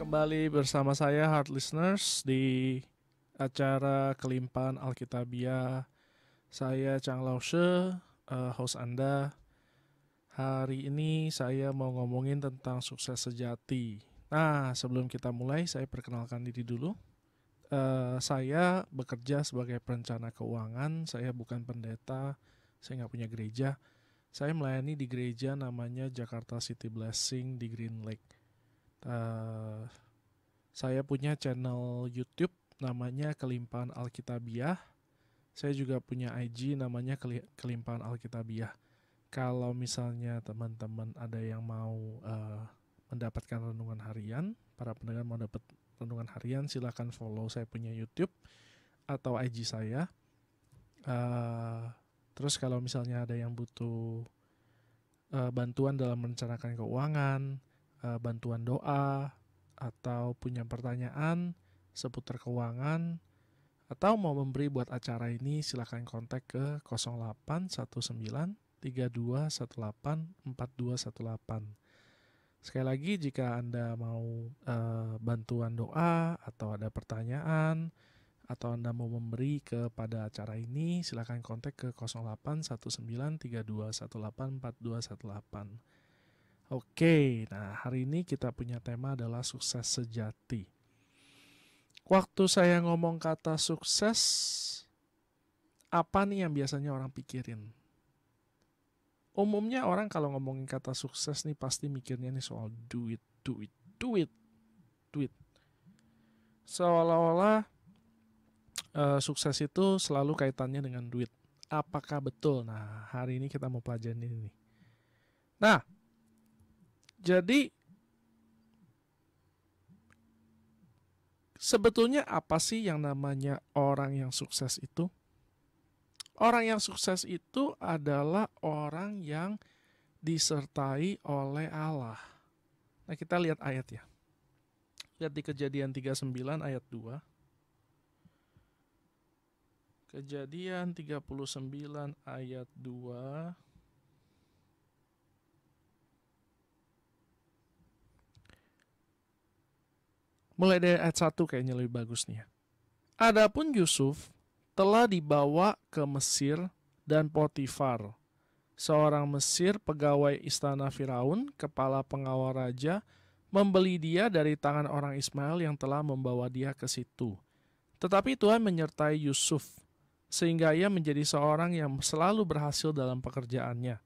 Kembali bersama saya Heart Listeners di acara Kelimpahan Alkitabiah. Saya Chang Lao She, host Anda. Hari ini saya mau ngomongin tentang sukses sejati. Nah, sebelum kita mulai, saya perkenalkan diri dulu. Saya bekerja sebagai perencana keuangan. Saya bukan pendeta, saya nggak punya gereja. Saya melayani di gereja namanya Jakarta City Blessing di Green Lake. Saya punya channel YouTube namanya Kelimpahan Alkitabiah. Saya juga punya IG namanya Kelimpahan Alkitabiah. Kalau misalnya teman-teman ada yang mau mendapatkan renungan harian, para pendengar mau dapat renungan harian, silakan follow saya punya YouTube atau IG saya. Terus kalau misalnya ada yang butuh bantuan dalam merencanakan keuangan, bantuan doa, atau punya pertanyaan seputar keuangan, atau mau memberi buat acara ini, silakan kontak ke 0819 3218 4218. Sekali lagi, jika Anda mau bantuan doa atau ada pertanyaan atau Anda mau memberi kepada acara ini, silakan kontak ke 0819 3218 4218. Oke, nah hari ini kita punya tema adalah sukses sejati. Waktu saya ngomong kata sukses, apa nih yang biasanya orang pikirin? Umumnya orang kalau ngomongin kata sukses nih pasti mikirnya nih soal duit. Seolah-olah sukses itu selalu kaitannya dengan duit. Apakah betul? Nah, hari ini kita mau pelajarin ini nih. Nah, jadi sebetulnya apa sih yang namanya orang yang sukses itu? Orang yang sukses itu adalah orang yang disertai oleh Allah. Nah, kita lihat ayat ya. Lihat di Kejadian 39 ayat 2. Kejadian 39 ayat 2. Mulai dari ayat 1 kayaknya lebih bagus nih ya. Adapun Yusuf telah dibawa ke Mesir dan Potifar, seorang Mesir pegawai istana Firaun, kepala pengawal raja, membeli dia dari tangan orang Ismail yang telah membawa dia ke situ. Tetapi Tuhan menyertai Yusuf, sehingga ia menjadi seorang yang selalu berhasil dalam pekerjaannya.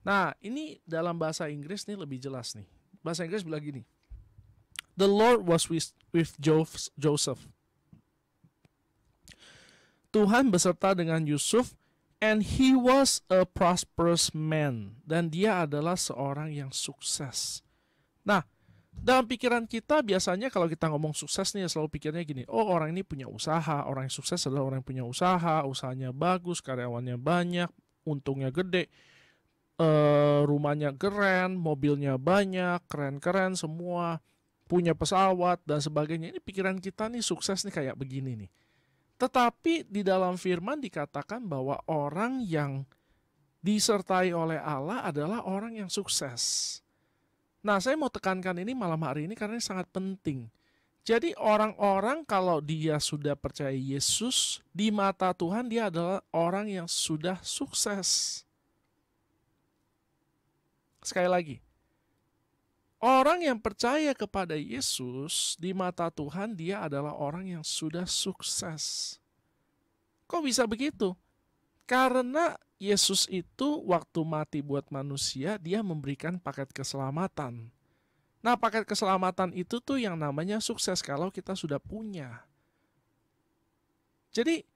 Nah, ini dalam bahasa Inggris nih lebih jelas nih. Bahasa Inggris bilang gini, The Lord was with Joseph. Tuhan beserta dengan Yusuf, and he was a prosperous man. Dan dia adalah seorang yang sukses. Nah, dalam pikiran kita biasanya kalau kita ngomong sukses nih selalu pikirnya gini, oh orang ini punya usaha, orang yang sukses adalah orang yang punya usaha, usahanya bagus, karyawannya banyak, untungnya gede, rumahnya keren, mobilnya banyak, keren-keren semua, punya pesawat dan sebagainya. Ini pikiran kita nih sukses nih kayak begini nih. Tetapi di dalam firman dikatakan bahwa orang yang disertai oleh Allah adalah orang yang sukses. Nah, saya mau tekankan ini malam hari ini karena ini sangat penting. Jadi orang-orang kalau dia sudah percaya Yesus, di mata Tuhan dia adalah orang yang sudah sukses. Sekali lagi, orang yang percaya kepada Yesus, di mata Tuhan dia adalah orang yang sudah sukses. Kok bisa begitu? Karena Yesus itu waktu mati buat manusia, dia memberikan paket keselamatan. Nah, paket keselamatan itu tuh yang namanya sukses kalau kita sudah punya. Jadi,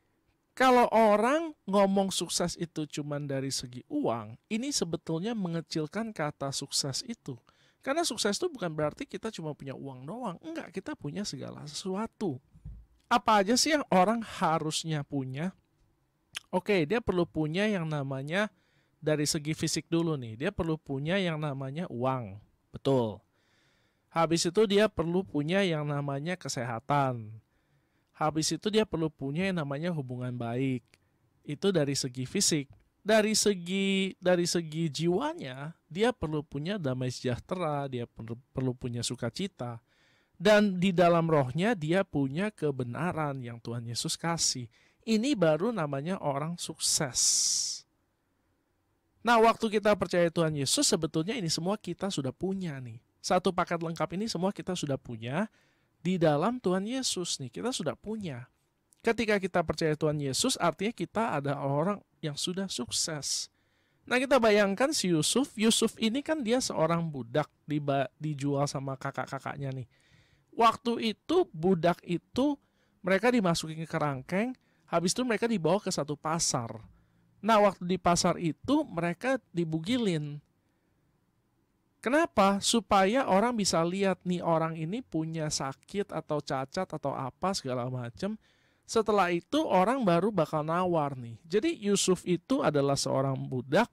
kalau orang ngomong sukses itu cuma dari segi uang, ini sebetulnya mengecilkan kata sukses itu. Karena sukses itu bukan berarti kita cuma punya uang doang. Enggak, kita punya segala sesuatu. Apa aja sih yang orang harusnya punya? Oke, dia perlu punya yang namanya dari segi fisik dulu nih. Dia perlu punya yang namanya uang. Betul. Habis itu dia perlu punya yang namanya kesehatan. Habis itu dia perlu punya yang namanya hubungan baik. Itu dari segi fisik. Dari segi jiwanya, dia perlu punya damai sejahtera, dia perlu punya sukacita. Dan di dalam rohnya dia punya kebenaran yang Tuhan Yesus kasih. Ini baru namanya orang sukses. Nah, waktu kita percaya Tuhan Yesus, sebetulnya ini semua kita sudah punya nih. Satu paket lengkap ini semua kita sudah punya di dalam Tuhan Yesus nih. Kita sudah punya. Ketika kita percaya Tuhan Yesus, artinya kita ada orang yang sudah sukses. Nah, kita bayangkan si Yusuf. Yusuf ini kan dia seorang budak dijual sama kakak-kakaknya nih. Waktu itu budak itu mereka dimasukin ke kerangkeng, habis itu mereka dibawa ke satu pasar. Nah, waktu di pasar itu mereka dibugilin. Kenapa? Supaya orang bisa lihat nih orang ini punya sakit atau cacat atau apa segala macam. Setelah itu orang baru bakal nawar nih. Jadi Yusuf itu adalah seorang budak.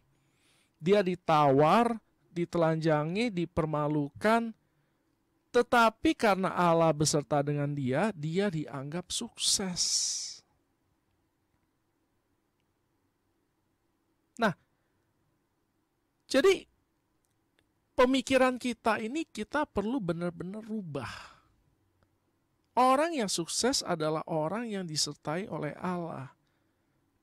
Dia ditawar, ditelanjangi, dipermalukan. Tetapi karena Allah beserta dengan dia, dia dianggap sukses. Nah, jadi pemikiran kita ini kita perlu benar-benar rubah. Orang yang sukses adalah orang yang disertai oleh Allah.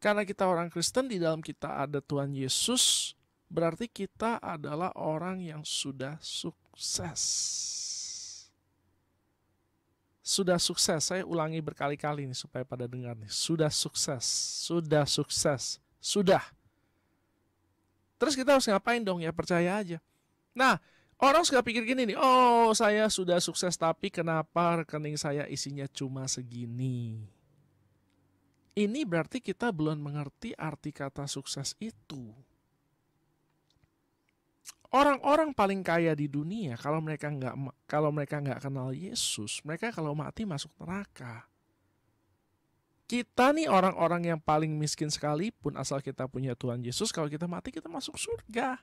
Karena kita orang Kristen, di dalam kita ada Tuhan Yesus, berarti kita adalah orang yang sudah sukses. Sudah sukses, saya ulangi berkali-kali nih supaya pada dengar nih. Sudah sukses, sudah sukses, sudah. Terus kita harus ngapain dong? Ya percaya aja. Nah, orang suka pikir gini nih, oh saya sudah sukses tapi kenapa rekening saya isinya cuma segini? Ini berarti kita belum mengerti arti kata sukses itu. Orang-orang paling kaya di dunia kalau mereka nggak kenal Yesus, mereka kalau mati masuk neraka. Kita nih orang-orang yang paling miskin sekalipun asal kita punya Tuhan Yesus, kalau kita mati kita masuk surga.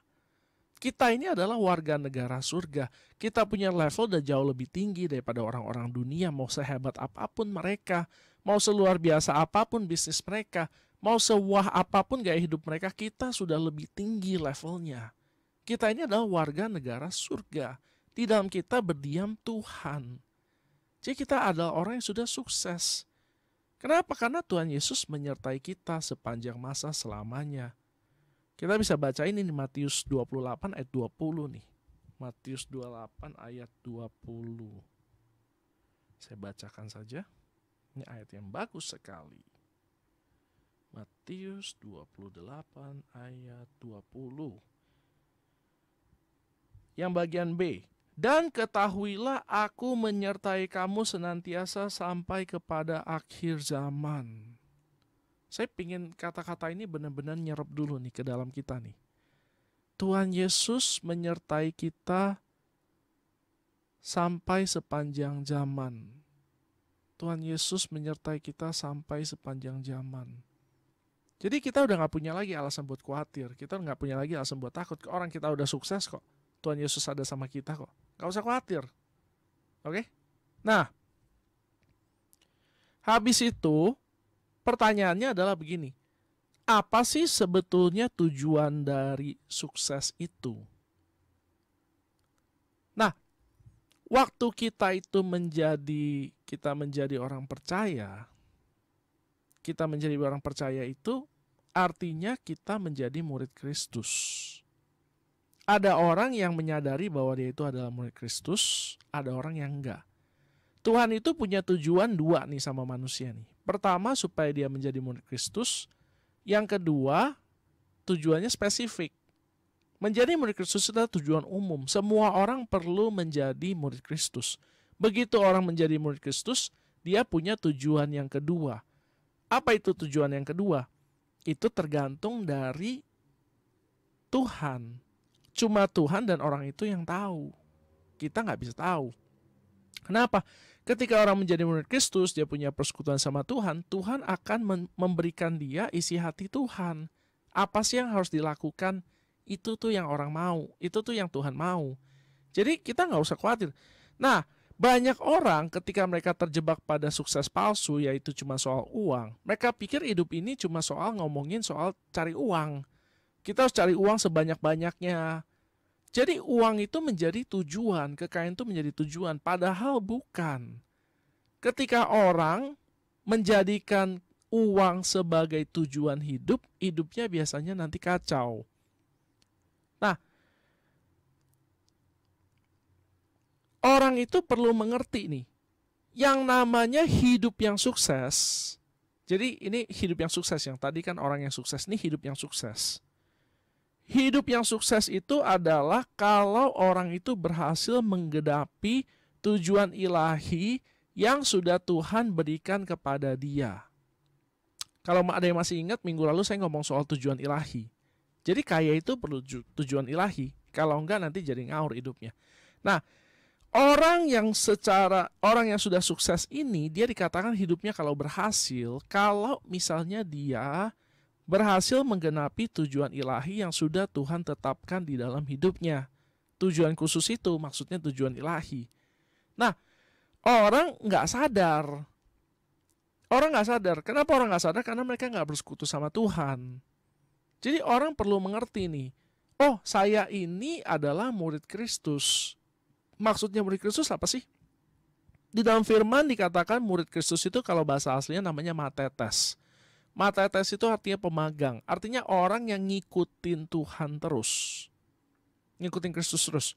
Kita ini adalah warga negara surga. Kita punya level udah jauh lebih tinggi daripada orang-orang dunia. Mau sehebat apapun mereka, mau seluar biasa apapun bisnis mereka, mau sewah apapun gaya hidup mereka, kita sudah lebih tinggi levelnya. Kita ini adalah warga negara surga. Di dalam kita berdiam Tuhan. Jadi kita adalah orang yang sudah sukses. Kenapa? Karena Tuhan Yesus menyertai kita sepanjang masa selamanya. Kita bisa baca ini di Matius 28 ayat 20 nih. Matius 28 ayat 20. Saya bacakan saja. Ini ayat yang bagus sekali. Matius 28 ayat 20. Yang bagian B. Dan ketahuilah aku menyertai kamu senantiasa sampai kepada akhir zaman. Saya pingin kata-kata ini benar-benar nyerap dulu nih ke dalam kita nih. Tuhan Yesus menyertai kita sampai sepanjang zaman. Tuhan Yesus menyertai kita sampai sepanjang zaman. Jadi kita udah gak punya lagi alasan buat khawatir. Kita gak punya lagi alasan buat takut. Orang kita udah sukses kok. Tuhan Yesus ada sama kita kok. Gak usah khawatir. Oke? Nah, habis itu pertanyaannya adalah begini. Apa sih sebetulnya tujuan dari sukses itu? Nah, waktu kita itu menjadi orang percaya, kita menjadi orang percaya itu artinya kita menjadi murid Kristus. Ada orang yang menyadari bahwa dia itu adalah murid Kristus, ada orang yang enggak. Tuhan itu punya tujuan dua nih sama manusia nih. Pertama, supaya dia menjadi murid Kristus. Yang kedua, tujuannya spesifik. Menjadi murid Kristus adalah tujuan umum. Semua orang perlu menjadi murid Kristus. Begitu orang menjadi murid Kristus, dia punya tujuan yang kedua. Apa itu tujuan yang kedua? Itu tergantung dari Tuhan. Cuma Tuhan dan orang itu yang tahu. Kita nggak bisa tahu. Kenapa? Ketika orang menjadi murid Kristus, dia punya persekutuan sama Tuhan, Tuhan akan memberikan dia isi hati Tuhan. Apa sih yang harus dilakukan? Itu tuh yang orang mau. Itu tuh yang Tuhan mau. Jadi kita nggak usah khawatir. Nah, banyak orang ketika mereka terjebak pada sukses palsu, yaitu cuma soal uang. Mereka pikir hidup ini cuma soal ngomongin soal cari uang. Kita harus cari uang sebanyak-banyaknya. Jadi uang itu menjadi tujuan, kekayaan itu menjadi tujuan, padahal bukan. Ketika orang menjadikan uang sebagai tujuan hidup, hidupnya biasanya nanti kacau. Nah, orang itu perlu mengerti nih, yang namanya hidup yang sukses. Jadi ini hidup yang sukses, yang tadi kan orang yang sukses, ini hidup yang sukses. Hidup yang sukses itu adalah kalau orang itu berhasil menggenapi tujuan ilahi yang sudah Tuhan berikan kepada dia. Kalau ada yang masih ingat, minggu lalu saya ngomong soal tujuan ilahi. Jadi kaya itu perlu tujuan ilahi. Kalau enggak nanti jadi ngawur hidupnya. Nah, orang yang sudah sukses ini, dia dikatakan hidupnya kalau berhasil, kalau misalnya dia berhasil menggenapi tujuan ilahi yang sudah Tuhan tetapkan di dalam hidupnya. Tujuan khusus itu maksudnya tujuan ilahi. Nah, orang nggak sadar. Orang nggak sadar. Kenapa orang nggak sadar? Karena mereka nggak bersekutu sama Tuhan. Jadi orang perlu mengerti nih. Oh, saya ini adalah murid Kristus. Maksudnya murid Kristus apa sih? Di dalam firman dikatakan murid Kristus itu kalau bahasa aslinya namanya matetes. Matetes itu artinya pemagang. Artinya orang yang ngikutin Tuhan terus. Ngikutin Kristus terus.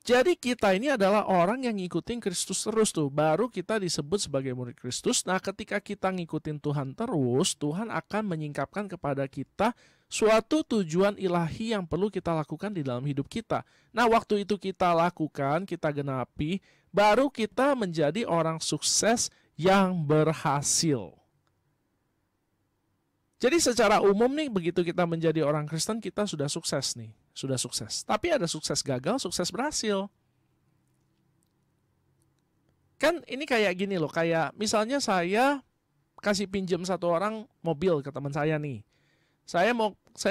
Jadi kita ini adalah orang yang ngikutin Kristus terus tuh. Baru kita disebut sebagai murid Kristus. Nah, ketika kita ngikutin Tuhan terus, Tuhan akan menyingkapkan kepada kita suatu tujuan ilahi yang perlu kita lakukan di dalam hidup kita. Nah, waktu itu kita lakukan, kita genapi, baru kita menjadi orang sukses yang berhasil. Jadi secara umum nih, begitu kita menjadi orang Kristen, kita sudah sukses nih. Sudah sukses. Tapi ada sukses gagal, sukses berhasil. Kan ini kayak gini loh, kayak misalnya saya kasih pinjam satu orang mobil ke teman saya nih. Saya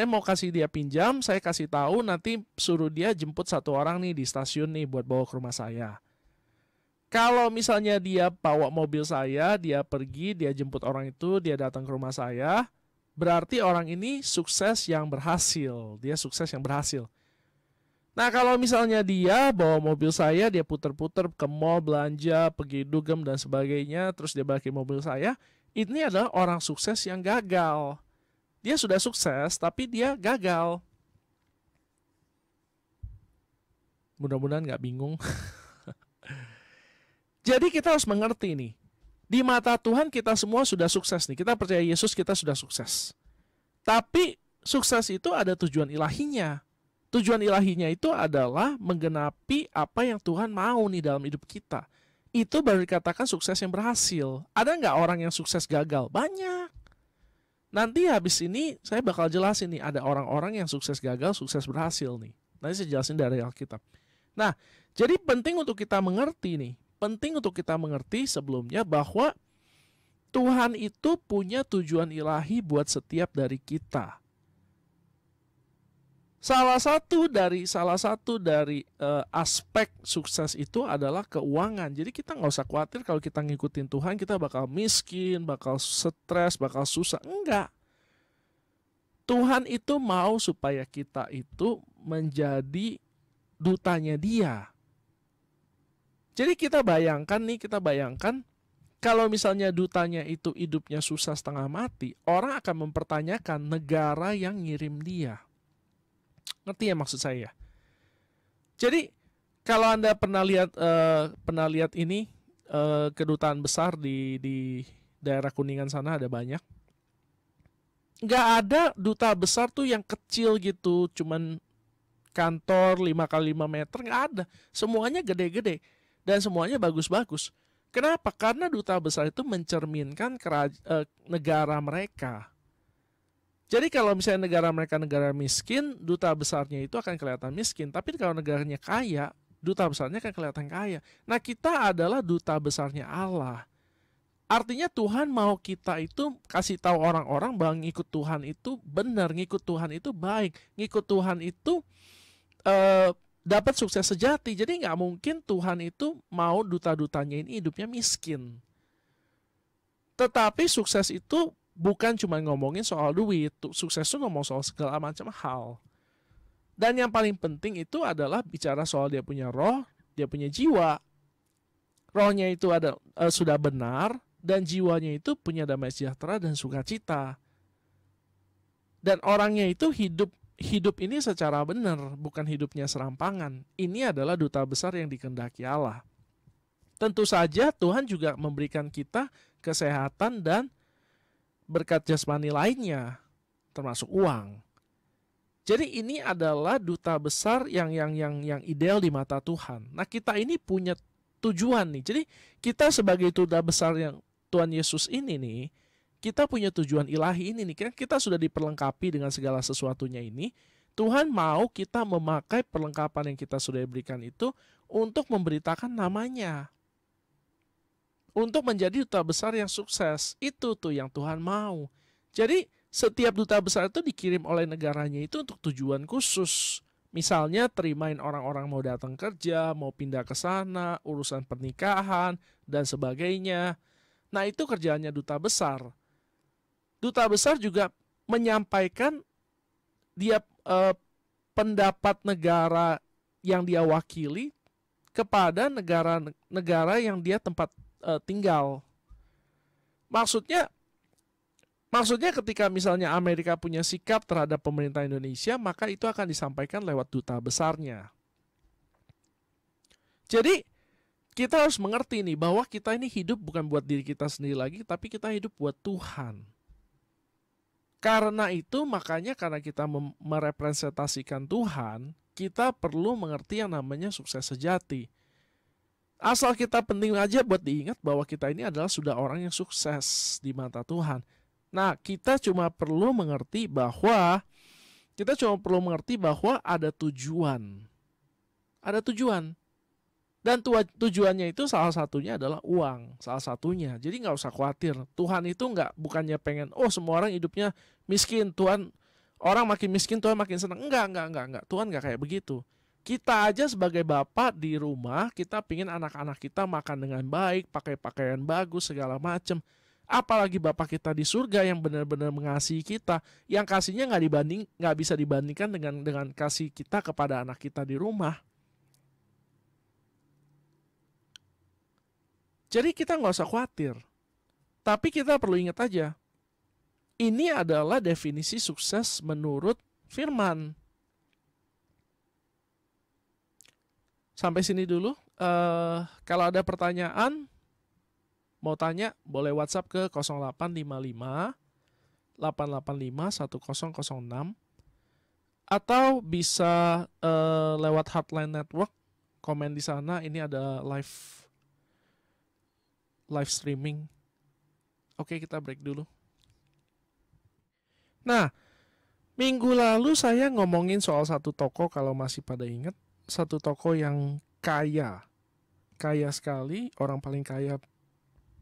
mau kasih dia pinjam, saya kasih tahu nanti suruh dia jemput satu orang nih di stasiun nih buat bawa ke rumah saya. Kalau misalnya dia bawa mobil saya, dia pergi, dia jemput orang itu, dia datang ke rumah saya, berarti orang ini sukses yang berhasil. Dia sukses yang berhasil. Nah, kalau misalnya dia bawa mobil saya, dia puter-puter ke mall, belanja, pergi dugem dan sebagainya, terus dia balik ke mobil saya, ini adalah orang sukses yang gagal. Dia sudah sukses, tapi dia gagal. Mudah-mudahan nggak bingung. Jadi kita harus mengerti nih. Di mata Tuhan kita semua sudah sukses nih. Kita percaya Yesus, kita sudah sukses. Tapi sukses itu ada tujuan ilahinya. Tujuan ilahinya itu adalah menggenapi apa yang Tuhan mau nih dalam hidup kita. Itu baru dikatakan sukses yang berhasil. Ada nggak orang yang sukses gagal? Banyak. Nanti habis ini saya bakal jelasin nih. Ada orang-orang yang sukses gagal, sukses berhasil nih. Nanti saya jelasin dari Alkitab. Nah, jadi penting untuk kita mengerti nih. Penting untuk kita mengerti sebelumnya bahwa Tuhan itu punya tujuan ilahi buat setiap dari kita. Salah satu dari aspek sukses itu adalah keuangan. Jadi kita nggak usah khawatir kalau kita ngikutin Tuhan kita bakal miskin, bakal stres, bakal susah. Enggak. Tuhan itu mau supaya kita itu menjadi dutanya Dia. Jadi kita bayangkan kalau misalnya dutanya itu hidupnya susah setengah mati, orang akan mempertanyakan negara yang ngirim dia. Ngerti ya maksud saya? Jadi kalau Anda pernah lihat ini kedutaan besar di daerah Kuningan sana ada banyak. Nggak ada duta besar tuh yang kecil gitu, cuman kantor 5x5 meter, nggak ada. Semuanya gede-gede. Dan semuanya bagus-bagus. Kenapa? Karena duta besar itu mencerminkan negara mereka. Jadi kalau misalnya negara mereka negara miskin, duta besarnya itu akan kelihatan miskin. Tapi kalau negaranya kaya, duta besarnya akan kelihatan kaya. Nah, kita adalah duta besarnya Allah. Artinya Tuhan mau kita itu kasih tahu orang-orang bahwa ngikut Tuhan itu benar, ngikut Tuhan itu baik, ngikut Tuhan itu dapat sukses sejati. Jadi nggak mungkin Tuhan itu mau duta-dutanya ini hidupnya miskin. Tetapi sukses itu bukan cuma ngomongin soal duit. Sukses itu ngomong soal segala macam hal. Dan yang paling penting itu adalah bicara soal dia punya roh, dia punya jiwa. Rohnya itu sudah benar, dan jiwanya itu punya damai sejahtera dan sukacita. Dan orangnya itu hidup ini secara benar, bukan hidupnya serampangan. Ini adalah duta besar yang dikehendaki Allah. Tentu saja Tuhan juga memberikan kita kesehatan dan berkat jasmani lainnya, termasuk uang. Jadi ini adalah duta besar yang ideal di mata Tuhan. Nah, kita ini punya tujuan nih. Jadi kita sebagai duta besar yang Tuhan Yesus ini nih, kita punya tujuan ilahi ini nih. Kan kita sudah diperlengkapi dengan segala sesuatunya ini. Tuhan mau kita memakai perlengkapan yang kita sudah berikan itu untuk memberitakan namanya. Untuk menjadi duta besar yang sukses. Itu tuh yang Tuhan mau. Jadi setiap duta besar itu dikirim oleh negaranya itu untuk tujuan khusus. Misalnya terimain orang-orang mau datang kerja, mau pindah ke sana, urusan pernikahan, dan sebagainya. Nah, itu kerjaannya duta besar. Duta besar juga menyampaikan dia pendapat negara yang dia wakili kepada negara yang dia tempat tinggal. Maksudnya ketika misalnya Amerika punya sikap terhadap pemerintah Indonesia, maka itu akan disampaikan lewat duta besarnya. Jadi kita harus mengerti nih bahwa kita ini hidup bukan buat diri kita sendiri lagi, tapi kita hidup buat Tuhan. Karena itu makanya karena kita merepresentasikan Tuhan, kita perlu mengerti yang namanya sukses sejati. Asal kita penting aja buat diingat bahwa kita ini adalah sudah orang yang sukses di mata Tuhan. Nah, kita cuma perlu mengerti bahwa ada tujuan. Ada tujuan. Dan tujuannya itu salah satunya adalah uang. Salah satunya. Jadi nggak usah khawatir. Tuhan itu bukannya pengen, semua orang hidupnya miskin. Orang makin miskin, Tuhan makin senang. Enggak. Tuhan nggak kayak begitu. Kita aja sebagai bapak di rumah, kita pingin anak-anak kita makan dengan baik, pakai pakaian bagus, segala macam. Apalagi Bapak kita di surga yang benar-benar mengasihi kita, yang kasihnya nggak bisa dibandingkan dengan kasih kita kepada anak kita di rumah. Jadi kita nggak usah khawatir, tapi kita perlu ingat aja, ini adalah definisi sukses menurut Firman. Sampai sini dulu. Kalau ada pertanyaan, mau tanya, boleh WhatsApp ke 0855 885 1006 atau bisa lewat Heartline Network, komen di sana. Ini ada live streaming. Oke, kita break dulu. Nah, minggu lalu saya ngomongin soal satu toko, kalau masih pada ingat, satu toko yang kaya sekali, orang paling kaya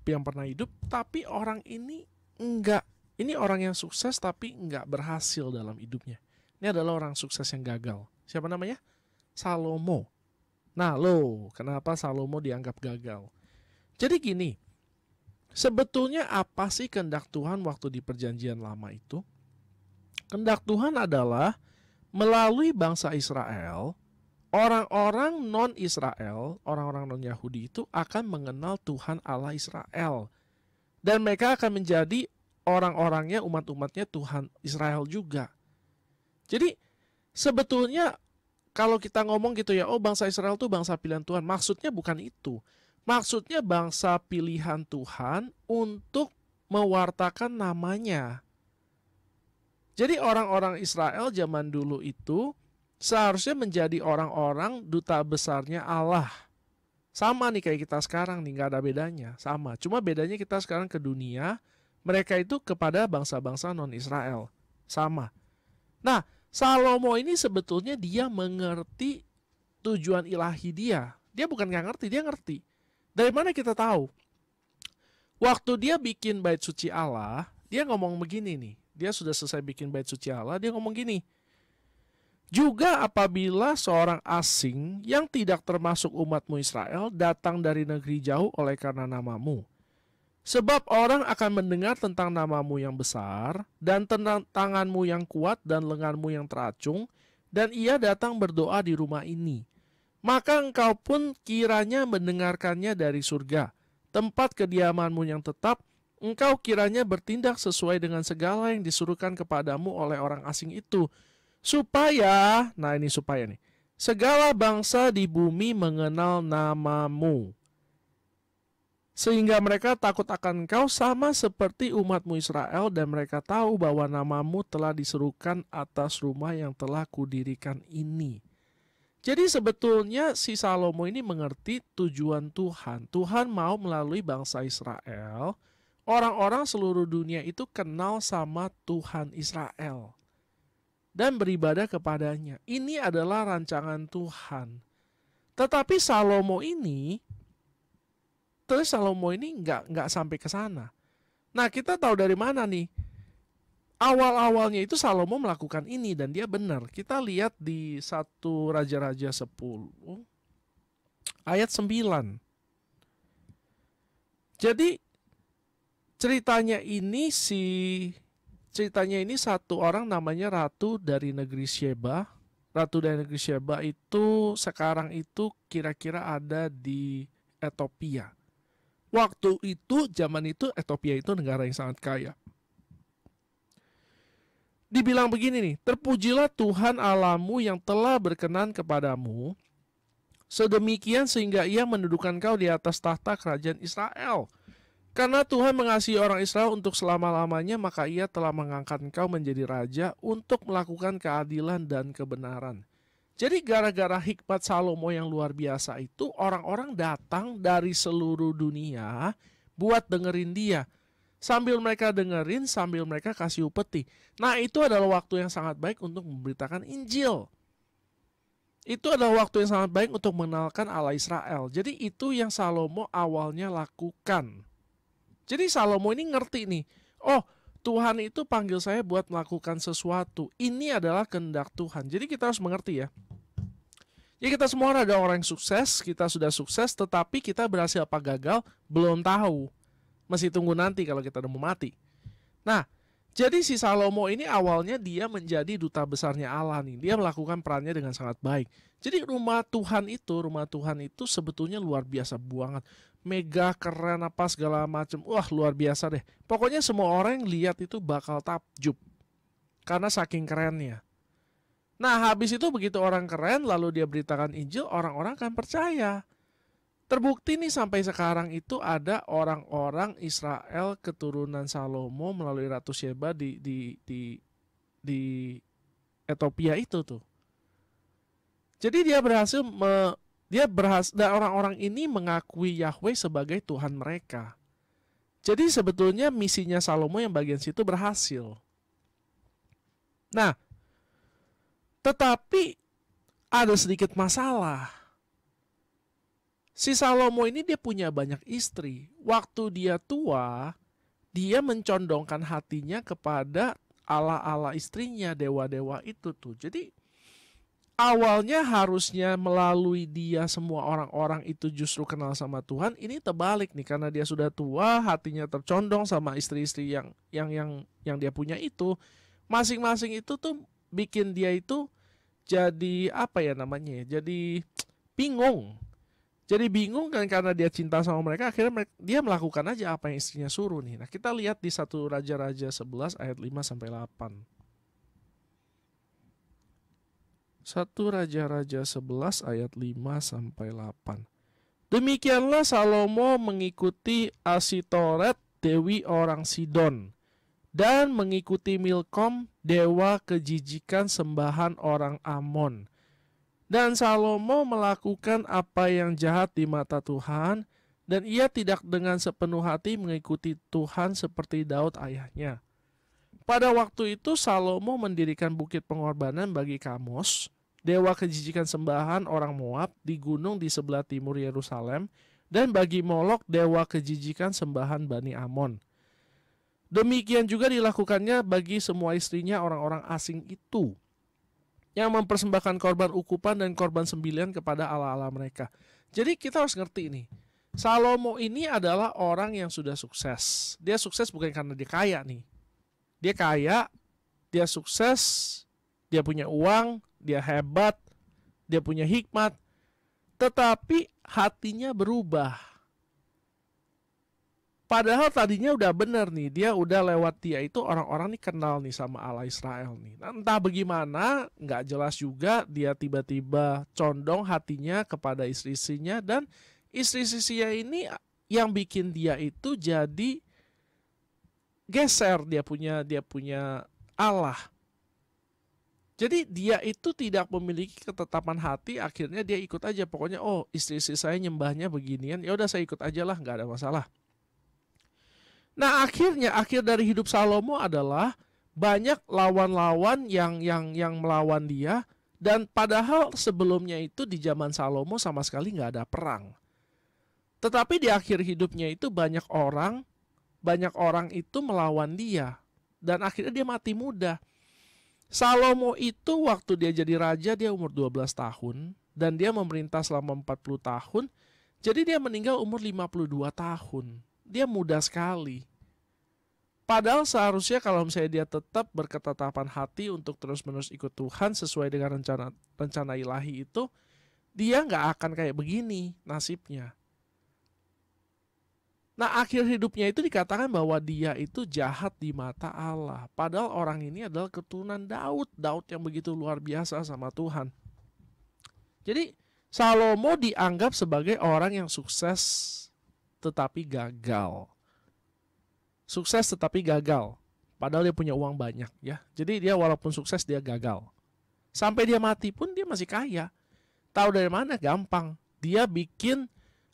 yang pernah hidup, tapi orang ini enggak. Ini orang yang sukses tapi enggak berhasil dalam hidupnya. Ini adalah orang sukses yang gagal. Siapa namanya? Salomo. Nah, kenapa Salomo dianggap gagal? Jadi gini, sebetulnya apa sih kehendak Tuhan waktu di perjanjian lama itu? Kehendak Tuhan adalah melalui bangsa Israel, orang-orang non-Israel, orang-orang non-Yahudi itu akan mengenal Tuhan Allah Israel. Dan mereka akan menjadi orang-orangnya, umat-umatnya Tuhan Israel juga. Jadi sebetulnya kalau kita ngomong gitu ya, bangsa Israel itu bangsa pilihan Tuhan, maksudnya bukan itu. Maksudnya bangsa pilihan Tuhan untuk mewartakan namanya. Jadi orang-orang Israel zaman dulu itu seharusnya menjadi orang-orang duta besarnya Allah. Sama nih kayak kita sekarang nih, gak ada bedanya. Sama, cuma bedanya kita sekarang ke dunia, mereka itu kepada bangsa-bangsa non-Israel. Sama. Nah, Salomo ini sebetulnya dia mengerti tujuan ilahi dia. Dia bukan gak ngerti, dia ngerti. Dari mana kita tahu? Waktu dia bikin bait suci Allah, dia ngomong begini nih. Dia sudah selesai bikin bait suci Allah, dia ngomong gini. Juga apabila seorang asing yang tidak termasuk umatmu Israel datang dari negeri jauh oleh karena namamu. Sebab orang akan mendengar tentang namamu yang besar dan tentang tanganmu yang kuat dan lenganmu yang teracung dan ia datang berdoa di rumah ini. Maka engkau pun kiranya mendengarkannya dari surga, tempat kediamanmu yang tetap. Engkau kiranya bertindak sesuai dengan segala yang disuruhkan kepadamu oleh orang asing itu, supaya, nah ini supaya nih, segala bangsa di bumi mengenal namamu, sehingga mereka takut akan engkau sama seperti umatmu Israel, dan mereka tahu bahwa namamu telah diserukan atas rumah yang telah kudirikan ini. Jadi sebetulnya si Salomo ini mengerti tujuan Tuhan. Tuhan mau melalui bangsa Israel, orang-orang seluruh dunia itu kenal sama Tuhan Israel dan beribadah kepadanya. Ini adalah rancangan Tuhan. Tetapi Salomo ini nggak sampai ke sana. Nah, kita tahu dari mana nih? Awal-awalnya itu Salomo melakukan ini dan dia benar. Kita lihat di 1 Raja-Raja 10 ayat 9. Jadi ceritanya ini satu orang namanya Ratu dari negeri Sheba. Ratu dari negeri Sheba itu sekarang itu kira-kira ada di Ethiopia. Waktu itu, zaman itu Ethiopia itu negara yang sangat kaya. Dibilang begini nih, terpujilah Tuhan Allahmu yang telah berkenan kepadamu, sedemikian sehingga ia mendudukan kau di atas tahta kerajaan Israel. Karena Tuhan mengasihi orang Israel untuk selama-lamanya, maka ia telah mengangkat engkau menjadi raja untuk melakukan keadilan dan kebenaran. Jadi gara-gara hikmat Salomo yang luar biasa itu, orang-orang datang dari seluruh dunia buat dengerin dia. Sambil mereka dengerin, sambil mereka kasih upeti. Nah, itu adalah waktu yang sangat baik untuk memberitakan Injil. Itu adalah waktu yang sangat baik untuk mengenalkan Allah Israel. Jadi itu yang Salomo awalnya lakukan. Jadi Salomo ini ngerti nih, oh Tuhan itu panggil saya buat melakukan sesuatu. Ini adalah kehendak Tuhan. Jadi kita harus mengerti ya. Ya kita semua ada orang yang sukses, kita sudah sukses, tetapi kita berhasil apa gagal, belum tahu. Masih tunggu nanti kalau kita udah mau mati. Nah, jadi si Salomo ini awalnya dia menjadi duta besarnya Allah nih. Dia melakukan perannya dengan sangat baik. Jadi rumah Tuhan itu sebetulnya luar biasa banget. Mega keren apa segala macam. Wah, luar biasa deh. Pokoknya semua orang yang lihat itu bakal takjub karena saking kerennya. Nah, habis itu begitu orang keren lalu dia beritakan Injil, orang-orang akan percaya. Terbukti nih sampai sekarang itu ada orang-orang Israel keturunan Salomo melalui Ratu Sheba di Ethiopia itu tuh. Jadi dan orang-orang ini mengakui Yahweh sebagai Tuhan mereka. Jadi sebetulnya misinya Salomo yang bagian situ berhasil. Nah, tetapi ada sedikit masalah. Si Salomo ini dia punya banyak istri. Waktu dia tua, dia mencondongkan hatinya kepada Allah-Allah istrinya, dewa-dewa itu tuh. Jadi awalnya harusnya melalui dia semua orang-orang itu justru kenal sama Tuhan. Ini terbalik nih, karena dia sudah tua, hatinya tercondong sama istri-istri yang dia punya itu. Masing-masing itu tuh bikin dia itu jadi apa ya namanya? Jadi bingung. Jadi bingung kan karena dia cinta sama mereka, akhirnya dia melakukan aja apa yang istrinya suruh nih. Nah, kita lihat di 1 Raja-Raja 11 ayat 5 sampai 8. 1 Raja-Raja 11 ayat 5 sampai 8. Demikianlah Salomo mengikuti Asitoret, dewi orang Sidon, dan mengikuti Milkom, dewa kejijikan sembahan orang Amon. Dan Salomo melakukan apa yang jahat di mata Tuhan, dan ia tidak dengan sepenuh hati mengikuti Tuhan seperti Daud ayahnya. Pada waktu itu Salomo mendirikan bukit pengorbanan bagi Kamos, dewa kejijikan sembahan orang Moab, di gunung di sebelah timur Yerusalem, dan bagi Molok, dewa kejijikan sembahan Bani Amon. Demikian juga dilakukannya bagi semua istrinya orang-orang asing itu, yang mempersembahkan korban ukupan dan korban sembelihan kepada Allah-Allah mereka. Jadi kita harus ngerti nih, Salomo ini adalah orang yang sudah sukses. Dia sukses bukan karena dia kaya nih. Dia kaya, dia sukses, dia punya uang, dia hebat, dia punya hikmat, tetapi hatinya berubah. Padahal tadinya udah benar nih, dia udah lewat dia itu orang-orang nih kenal nih sama Allah Israel nih. Nah, entah bagaimana, nggak jelas juga dia tiba-tiba condong hatinya kepada istri-istrinya, dan istri-istrinya ini yang bikin dia itu jadi geser dia punya Allah. Jadi dia itu tidak memiliki ketetapan hati, akhirnya dia ikut aja. Pokoknya istri-istri saya nyembahnya beginian, ya udah saya ikut aja lah, nggak ada masalah. Nah akhirnya akhir dari hidup Salomo adalah banyak lawan-lawan yang melawan dia, dan padahal sebelumnya itu di zaman Salomo sama sekali nggak ada perang. Tetapi di akhir hidupnya itu banyak orang itu melawan dia, dan akhirnya dia mati muda. Salomo itu waktu dia jadi raja dia umur 12 tahun, dan dia memerintah selama 40 tahun, jadi dia meninggal umur 52 tahun. Dia muda sekali. Padahal seharusnya kalau misalnya dia tetap berketetapan hati untuk terus-menerus ikut Tuhan sesuai dengan rencana ilahi itu, dia nggak akan kayak begini nasibnya. Nah akhir hidupnya itu dikatakan bahwa dia itu jahat di mata Allah. Padahal orang ini adalah keturunan Daud yang begitu luar biasa sama Tuhan. Jadi Salomo dianggap sebagai orang yang sukses tetapi gagal. Sukses tetapi gagal. Padahal dia punya uang banyak ya. Jadi dia walaupun sukses dia gagal. Sampai dia mati pun dia masih kaya. Tahu dari mana? Gampang. Dia bikin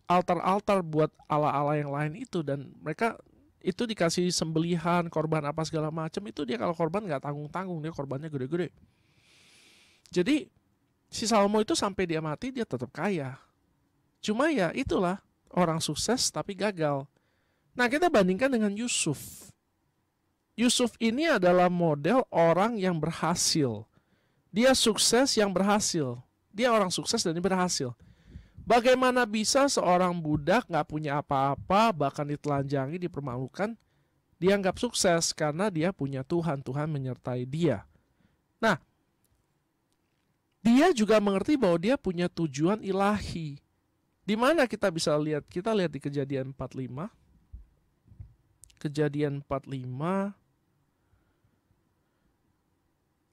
altar-altar buat Allah-Allah yang lain itu, dan mereka itu dikasih sembelihan, korban apa segala macam. Itu dia kalau korban nggak tanggung-tanggung, dia korbannya gede-gede. Jadi si Salomo itu sampai dia mati dia tetap kaya. Cuma ya itulah, orang sukses tapi gagal. Nah kita bandingkan dengan Yusuf. Yusuf ini adalah model orang yang berhasil. Dia sukses yang berhasil. Dia orang sukses dan dia berhasil. Bagaimana bisa seorang budak gak punya apa-apa, bahkan ditelanjangi, dipermalukan, dianggap sukses karena dia punya Tuhan. Tuhan menyertai dia. Nah, dia juga mengerti bahwa dia punya tujuan ilahi. Di mana kita bisa lihat? Kita lihat di Kejadian 45. Kejadian 45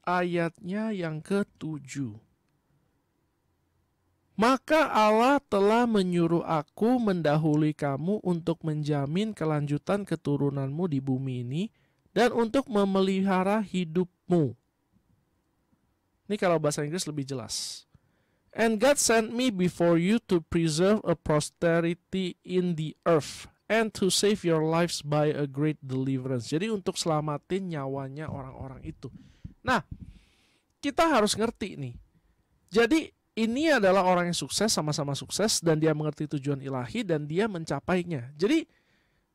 ayatnya yang ke-7. Maka Allah telah menyuruh aku mendahului kamu untuk menjamin kelanjutan keturunanmu di bumi ini dan untuk memelihara hidupmu. Ini kalau bahasa Inggris lebih jelas. And God sent me before you to preserve a posterity in the earth and to save your lives by a great deliverance. Jadi untuk selamatin nyawanya orang-orang itu. Nah, kita harus ngerti nih. Jadi ini adalah orang yang sukses, sama-sama sukses, dan dia mengerti tujuan ilahi dan dia mencapainya. Jadi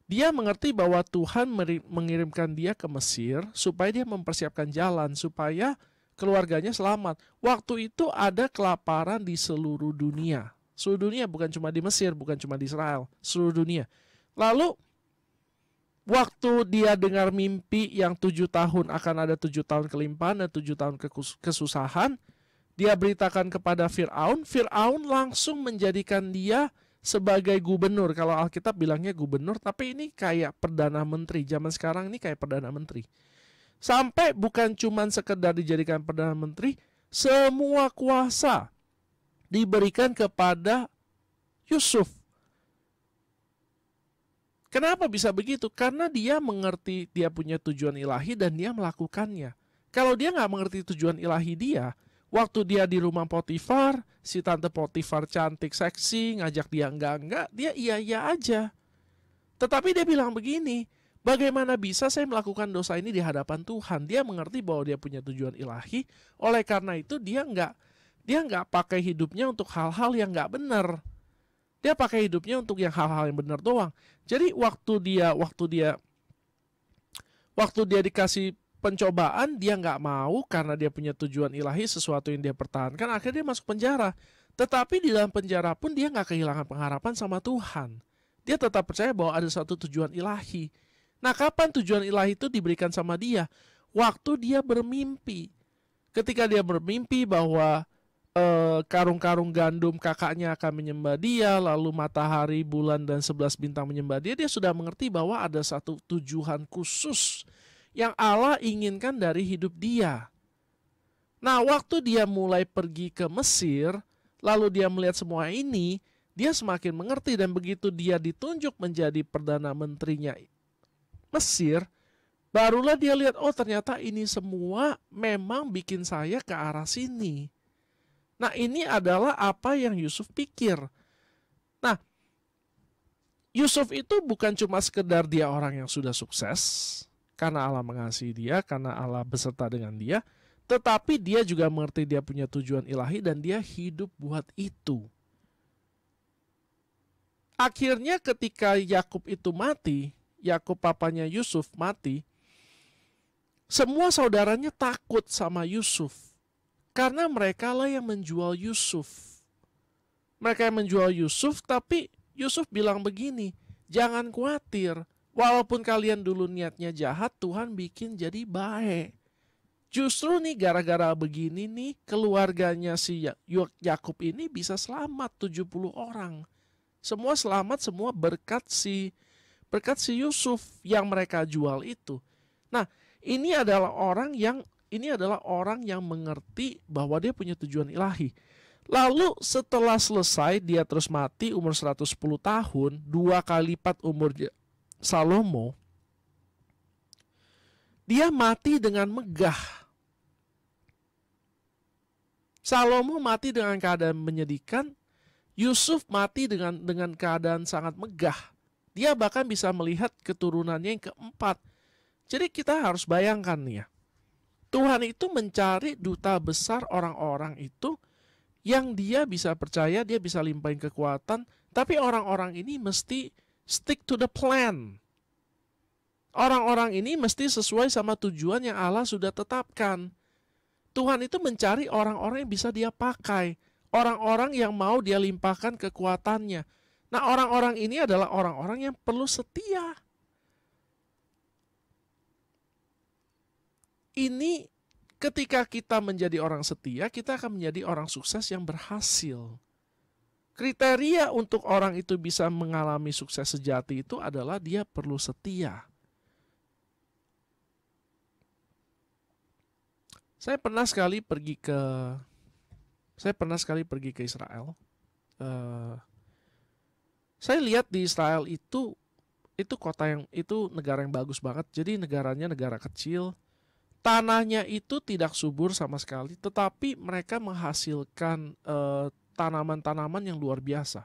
dia mengerti bahwa Tuhan mengirimkan dia ke Mesir supaya dia mempersiapkan jalan, supaya keluarganya selamat. Waktu itu ada kelaparan di seluruh dunia. Seluruh dunia, bukan cuma di Mesir, bukan cuma di Israel, seluruh dunia. Lalu waktu dia dengar mimpi yang 7 tahun akan ada 7 tahun kelimpahan dan 7 tahun kesusahan, dia beritakan kepada Fir'aun. Fir'aun langsung menjadikan dia sebagai gubernur. Kalau Alkitab bilangnya gubernur, tapi ini kayak perdana menteri. Zaman sekarang ini kayak perdana menteri. Sampai bukan cuma sekedar dijadikan perdana menteri, semua kuasa diberikan kepada Yusuf. Kenapa bisa begitu? Karena dia mengerti dia punya tujuan ilahi dan dia melakukannya. Kalau dia nggak mengerti tujuan ilahi dia, waktu dia di rumah Potifar, si tante Potifar cantik, seksi, ngajak dia enggak, dia iya aja. Tetapi dia bilang begini, bagaimana bisa saya melakukan dosa ini di hadapan Tuhan? Dia mengerti bahwa dia punya tujuan ilahi, oleh karena itu dia nggak pakai hidupnya untuk hal-hal yang nggak benar. Dia pakai hidupnya untuk yang hal-hal yang benar doang. Jadi waktu dia dikasih pencobaan, dia nggak mau karena dia punya tujuan ilahi, sesuatu yang dia pertahankan, akhirnya dia masuk penjara. Tetapi di dalam penjara pun dia nggak kehilangan pengharapan sama Tuhan. Dia tetap percaya bahwa ada satu tujuan ilahi. Nah, kapan tujuan ilahi itu diberikan sama dia? Waktu dia bermimpi. Ketika dia bermimpi bahwa karung-karung gandum kakaknya akan menyembah dia, lalu matahari, bulan, dan 11 bintang menyembah dia, dia sudah mengerti bahwa ada satu tujuan khusus yang Allah inginkan dari hidup dia. Nah, waktu dia mulai pergi ke Mesir, lalu dia melihat semua ini, dia semakin mengerti, dan begitu dia ditunjuk menjadi Perdana Menterinya Mesir, barulah dia lihat, oh ternyata ini semua memang bikin saya ke arah sini. Nah, ini adalah apa yang Yusuf pikir. Nah, Yusuf itu bukan cuma sekedar dia orang yang sudah sukses, karena Allah mengasihi dia, karena Allah beserta dengan dia, tetapi dia juga mengerti dia punya tujuan ilahi dan dia hidup buat itu. Akhirnya ketika Yakub itu mati, Yakub papanya Yusuf mati, semua saudaranya takut sama Yusuf. Karena mereka lah yang menjual Yusuf. Mereka yang menjual Yusuf, tapi Yusuf bilang begini, jangan khawatir, walaupun kalian dulu niatnya jahat, Tuhan bikin jadi baik. Justru nih gara-gara begini nih, keluarganya si Yakub ini bisa selamat 70 orang. Semua selamat, semua berkat si Yusuf yang mereka jual itu. Nah, ini adalah orang yang mengerti bahwa dia punya tujuan ilahi. Lalu setelah selesai dia terus mati umur 110 tahun, 2 kali lipat umur Salomo. Dia mati dengan megah. Salomo mati dengan keadaan menyedihkan, Yusuf mati dengan keadaan sangat megah. Dia bahkan bisa melihat keturunannya yang keempat. Jadi kita harus bayangkan nih ya, Tuhan itu mencari duta besar orang-orang itu yang dia bisa percaya, dia bisa limpahin kekuatan, tapi orang-orang ini mesti stick to the plan. Orang-orang ini mesti sesuai sama tujuan yang Allah sudah tetapkan. Tuhan itu mencari orang-orang yang bisa dia pakai, orang-orang yang mau dia limpahkan kekuatannya. Nah, orang-orang ini adalah orang-orang yang perlu setia. Ini ketika kita menjadi orang setia, kita akan menjadi orang sukses yang berhasil. Kriteria untuk orang itu bisa mengalami sukses sejati itu adalah dia perlu setia. Saya pernah sekali pergi ke Israel. Saya lihat di Israel itu negara yang bagus banget. Jadi negaranya negara kecil. Tanahnya itu tidak subur sama sekali, tetapi mereka menghasilkan tanaman-tanaman yang luar biasa.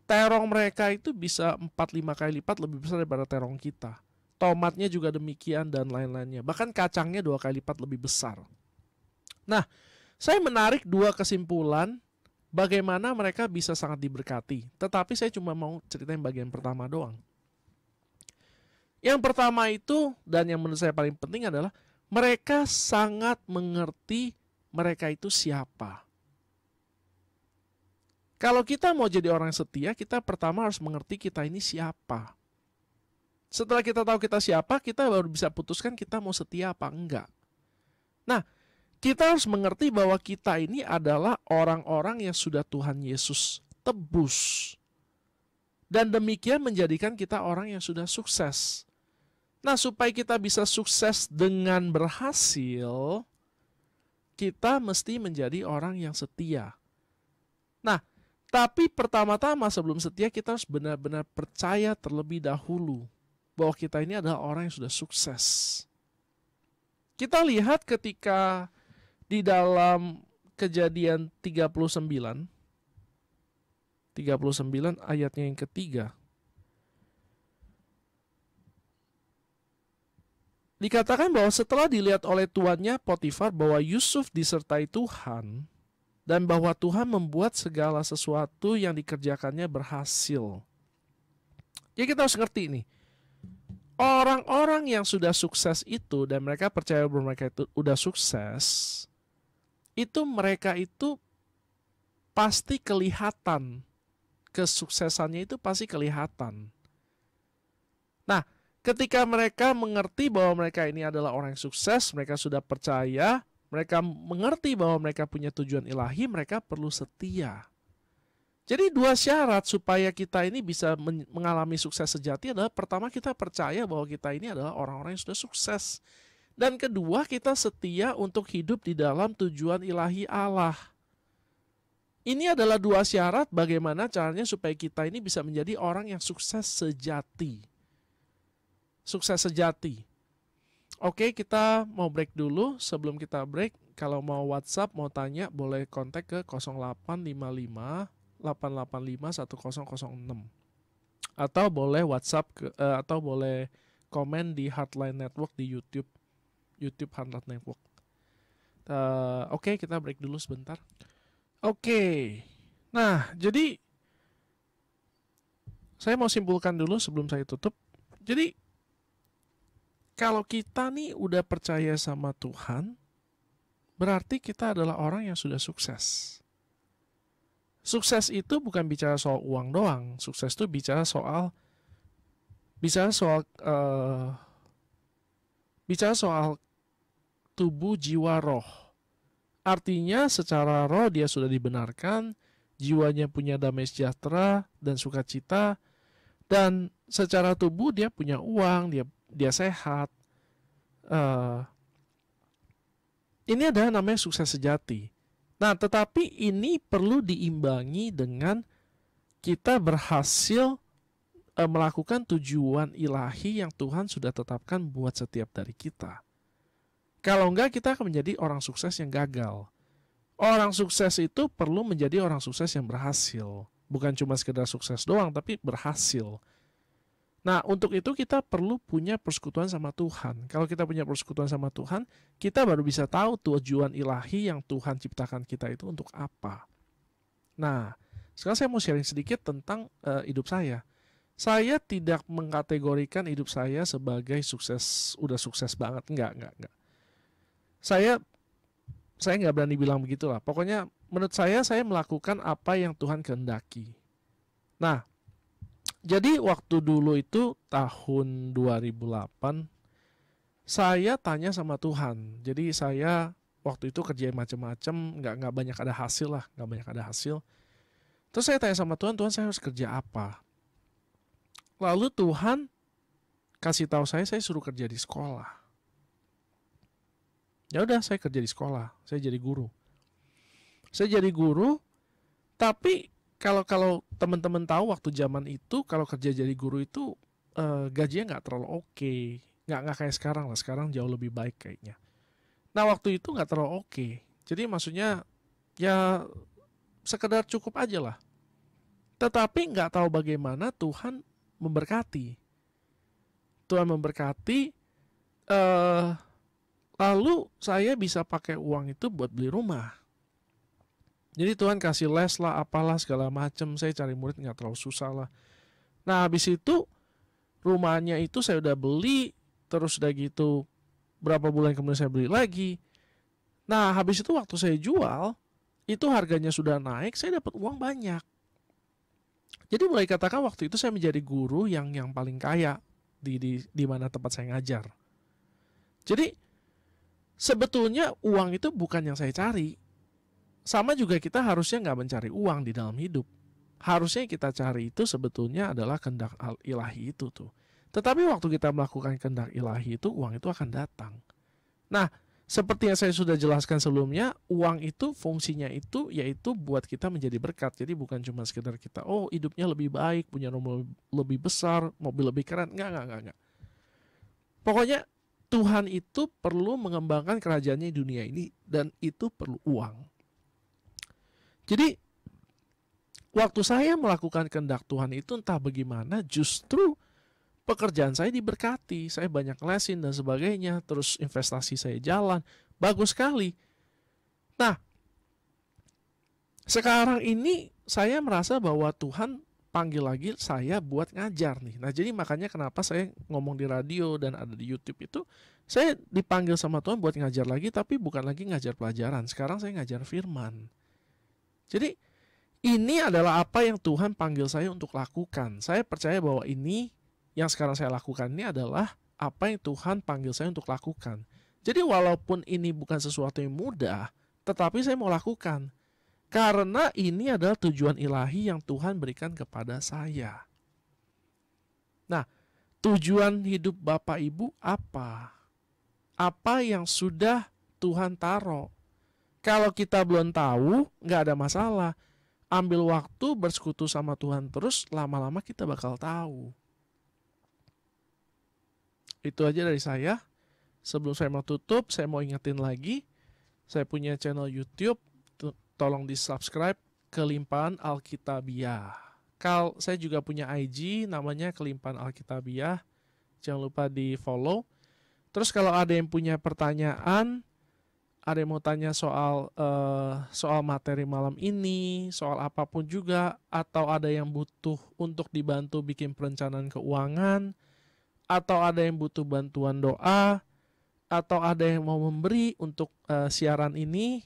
Terong mereka itu bisa 4-5 kali lipat lebih besar daripada terong kita. Tomatnya juga demikian dan lain-lainnya. Bahkan kacangnya 2 kali lipat lebih besar. Nah, saya menarik 2 kesimpulan bagaimana mereka bisa sangat diberkati. Tetapi saya cuma mau ceritain bagian pertama doang. Yang pertama itu, dan yang menurut saya paling penting adalah mereka sangat mengerti mereka itu siapa. Kalau kita mau jadi orang setia, kita pertama harus mengerti kita ini siapa. Setelah kita tahu kita siapa, kita baru bisa putuskan kita mau setia apa enggak. Nah, kita harus mengerti bahwa kita ini adalah orang-orang yang sudah Tuhan Yesus tebus. Dan demikian menjadikan kita orang yang sudah sukses. Nah, supaya kita bisa sukses dengan berhasil, kita mesti menjadi orang yang setia. Nah, tapi pertama-tama sebelum setia, kita harus benar-benar percaya terlebih dahulu bahwa kita ini adalah orang yang sudah sukses. Kita lihat ketika di dalam Kejadian 39 ayatnya yang ketiga. Dikatakan bahwa setelah dilihat oleh tuannya Potifar bahwa Yusuf disertai Tuhan dan bahwa Tuhan membuat segala sesuatu yang dikerjakannya berhasil. Jadi kita harus ngerti nih, orang-orang yang sudah sukses itu dan mereka percaya bahwa mereka itu udah sukses, itu mereka itu pasti kelihatan, kesuksesannya itu pasti kelihatan. Nah, ketika mereka mengerti bahwa mereka ini adalah orang yang sukses, mereka sudah percaya, mereka mengerti bahwa mereka punya tujuan ilahi, mereka perlu setia. Jadi dua syarat supaya kita ini bisa mengalami sukses sejati adalah pertama kita percaya bahwa kita ini adalah orang-orang yang sudah sukses. Dan kedua kita setia untuk hidup di dalam tujuan ilahi Allah. Ini adalah dua syarat bagaimana caranya supaya kita ini bisa menjadi orang yang sukses sejati. Sukses sejati. Oke, kita mau break dulu. Sebelum kita break, kalau mau WhatsApp, mau tanya, boleh kontak ke 0855 885 1006. Atau boleh WhatsApp atau boleh komen di Heartline Network di YouTube Heartline Network. Oke, kita break dulu sebentar. Oke. Nah, jadi saya mau simpulkan dulu sebelum saya tutup. Jadi kalau kita nih udah percaya sama Tuhan, berarti kita adalah orang yang sudah sukses. Sukses itu bukan bicara soal uang doang. Sukses itu bicara soal tubuh, jiwa, roh. Artinya secara roh dia sudah dibenarkan, jiwanya punya damai sejahtera dan sukacita, dan secara tubuh dia punya uang, dia sehat. Ini adalah namanya sukses sejati. Nah, tetapi ini perlu diimbangi dengan kita berhasil melakukan tujuan ilahi yang Tuhan sudah tetapkan buat setiap dari kita. Kalau enggak, kita akan menjadi orang sukses yang gagal. Orang sukses itu perlu menjadi orang sukses yang berhasil. Bukan cuma sekedar sukses doang, tapi berhasil. Nah, untuk itu kita perlu punya persekutuan sama Tuhan. Kalau kita punya persekutuan sama Tuhan, kita baru bisa tahu tujuan ilahi yang Tuhan ciptakan kita itu untuk apa. Nah, sekarang saya mau sharing sedikit tentang hidup saya. Saya tidak mengkategorikan hidup saya sebagai sukses, udah sukses banget. Enggak. Saya nggak berani bilang begitulah. Pokoknya menurut saya melakukan apa yang Tuhan kehendaki. Nah, jadi waktu dulu itu tahun 2008, saya tanya sama Tuhan. Jadi saya waktu itu kerjain macam-macam, nggak banyak ada hasil lah, nggak banyak ada hasil. Terus saya tanya sama Tuhan, Tuhan saya harus kerja apa? Lalu Tuhan kasih tahu saya suruh kerja di sekolah. Ya udah, saya kerja di sekolah, saya jadi guru. Tapi kalau teman-teman tahu waktu zaman itu kalau kerja jadi guru itu gajinya nggak terlalu oke, nggak kayak sekarang lah. Sekarang jauh lebih baik kayaknya. Nah waktu itu nggak terlalu oke. Jadi maksudnya ya sekedar cukup aja lah. Tetapi nggak tahu bagaimana Tuhan memberkati. Lalu saya bisa pakai uang itu buat beli rumah. Jadi Tuhan kasih les lah, apalah segala macam. Saya cari murid nggak terlalu susah lah. Nah habis itu rumahnya itu saya udah beli. Terus udah gitu berapa bulan kemudian saya beli lagi. Nah habis itu waktu saya jual, itu harganya sudah naik, saya dapat uang banyak. Jadi boleh katakan waktu itu saya menjadi guru yang paling kaya di mana tempat saya ngajar. Jadi sebetulnya uang itu bukan yang saya cari. Sama juga kita harusnya nggak mencari uang di dalam hidup. Harusnya kita cari itu sebetulnya adalah kehendak ilahi itu tuh. Tetapi waktu kita melakukan kehendak ilahi itu, uang itu akan datang. Nah, seperti yang saya sudah jelaskan sebelumnya, uang itu fungsinya itu yaitu buat kita menjadi berkat. Jadi bukan cuma sekedar kita, hidupnya lebih baik, punya rumah lebih besar, mobil lebih keren. Enggak. Pokoknya Tuhan itu perlu mengembangkan kerajaannya di dunia ini dan itu perlu uang. Jadi waktu saya melakukan kehendak Tuhan itu entah bagaimana justru pekerjaan saya diberkati. Saya banyak lesin dan sebagainya, terus investasi saya jalan, bagus sekali. Nah, sekarang ini saya merasa bahwa Tuhan panggil lagi saya buat ngajar nih. Nah jadi makanya kenapa saya ngomong di radio dan ada di YouTube itu, saya dipanggil sama Tuhan buat ngajar lagi, tapi bukan lagi ngajar pelajaran. Sekarang saya ngajar firman. Jadi ini adalah apa yang Tuhan panggil saya untuk lakukan. Saya percaya bahwa ini yang sekarang saya lakukan ini adalah apa yang Tuhan panggil saya untuk lakukan. Jadi walaupun ini bukan sesuatu yang mudah, tetapi saya mau lakukan. Karena ini adalah tujuan ilahi yang Tuhan berikan kepada saya. Nah, tujuan hidup Bapak Ibu apa? Apa yang sudah Tuhan taruh? Kalau kita belum tahu, nggak ada masalah. Ambil waktu bersekutu sama Tuhan terus, lama-lama kita bakal tahu. Itu aja dari saya. Sebelum saya mau tutup, saya mau ingetin lagi, saya punya channel YouTube, tolong di subscribe, Kelimpahan Alkitabiah. Saya juga punya IG, namanya Kelimpahan Alkitabiah, jangan lupa di follow. Terus kalau ada yang punya pertanyaan, ada yang mau tanya soal materi malam ini, soal apapun juga, atau ada yang butuh untuk dibantu bikin perencanaan keuangan, atau ada yang butuh bantuan doa, atau ada yang mau memberi untuk siaran ini,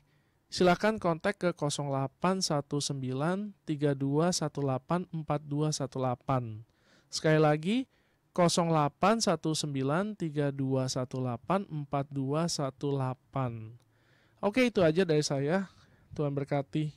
silakan kontak ke 081932184218. Sekali lagi 081932184218. Oke, itu aja dari saya. Tuhan berkati.